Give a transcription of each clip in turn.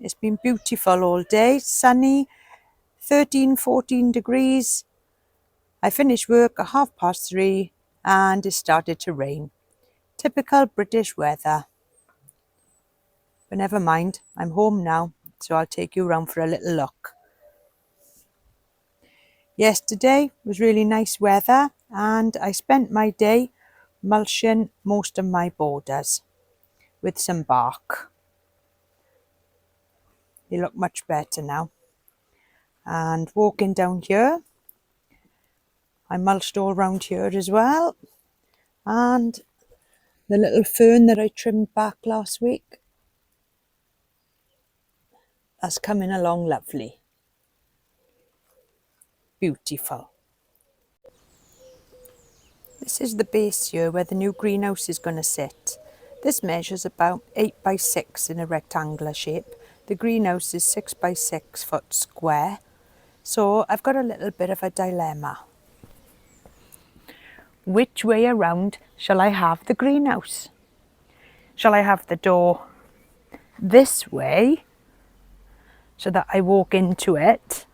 It's been beautiful all day, sunny, 13-14 degrees. I finished work at 3:30 and it started to rain. Typical British weather. But never mind, I'm home now, so I'll take you around for a little look. Yesterday was really nice weather and I spent my day mulching most of my borders with some bark. They look much better now. And walking down here, I mulched all around here as well. And the little fern that I trimmed back last week, that's coming along lovely. Beautiful. This is the base here where the new greenhouse is going to sit. This measures about 8 by 6 in a rectangular shape. The greenhouse is 6 by 6 foot square. So I've got a little bit of a dilemma. Which way around shall I have the greenhouse? Shall I have the door this way so that I walk into it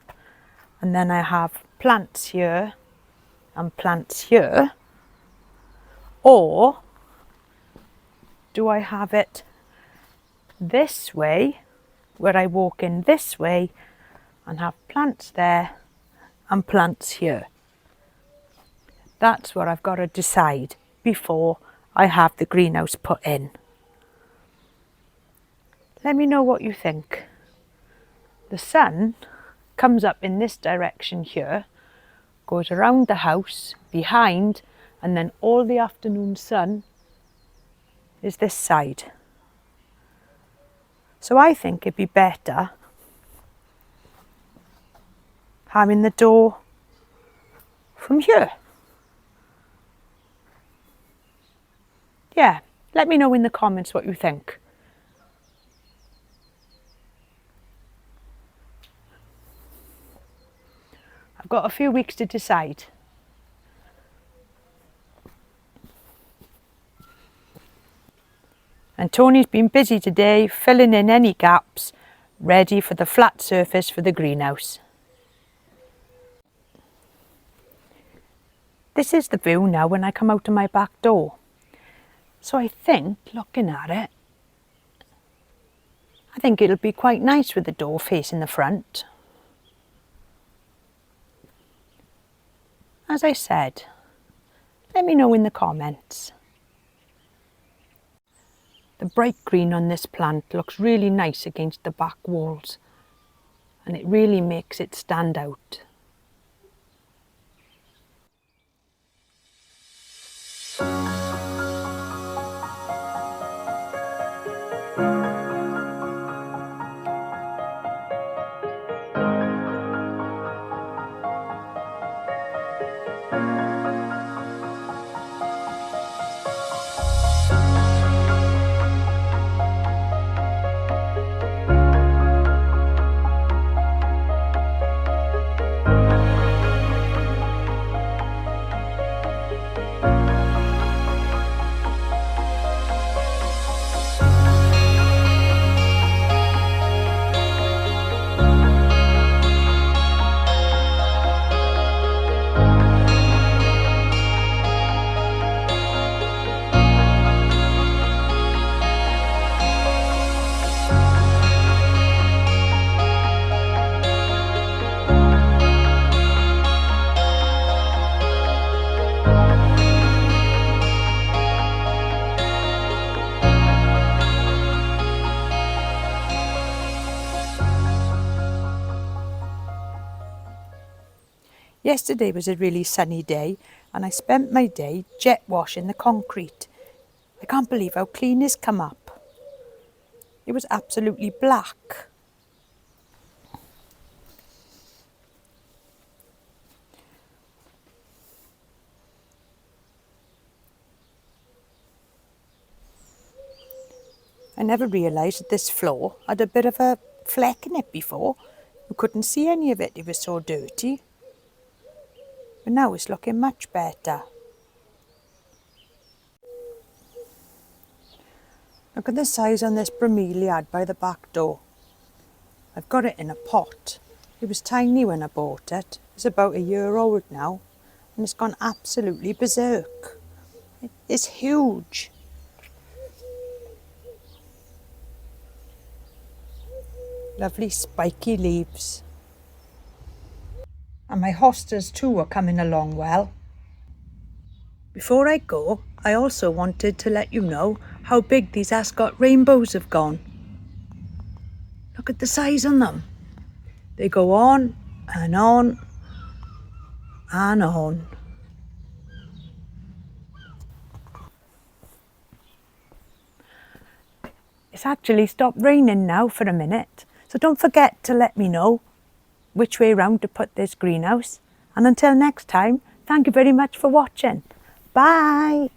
and then I have plants here and plants here? Or do I have it this way where I walk in this way and have plants there and plants here? That's what I've got to decide before I have the greenhouse put in. Let me know what you think. The sun comes up in this direction here, goes around the house, behind, and then all the afternoon sun is this side. So I think it'd be better having the door from here. Yeah, let me know in the comments what you think. I've got a few weeks to decide. And Tony's been busy today filling in any gaps, ready for the flat surface for the greenhouse. This is the view now when I come out of my back door. So I think, looking at it, I think it'll be quite nice with the door facing the front. As I said, let me know in the comments. The bright green on this plant looks really nice against the back walls and it really makes it stand out. Yesterday was a really sunny day and I spent my day jet washing the concrete. I can't believe how clean it's come up. It was absolutely black. I never realised that this floor had a bit of a fleck in it before. You couldn't see any of it, it was so dirty. But now it's looking much better. Look at the size on this bromeliad by the back door. I've got it in a pot. It was tiny when I bought it. It's about a year old now, and it's gone absolutely berserk. It's huge. Lovely spiky leaves. And my hostas too are coming along well. Before I go, I also wanted to let you know how big these Ascot rainbows have gone. Look at the size on them. They go on and on and on. It's actually stopped raining now for a minute, so don't forget to let me know which way round to put this greenhouse. And until next time, thank you very much for watching. Bye!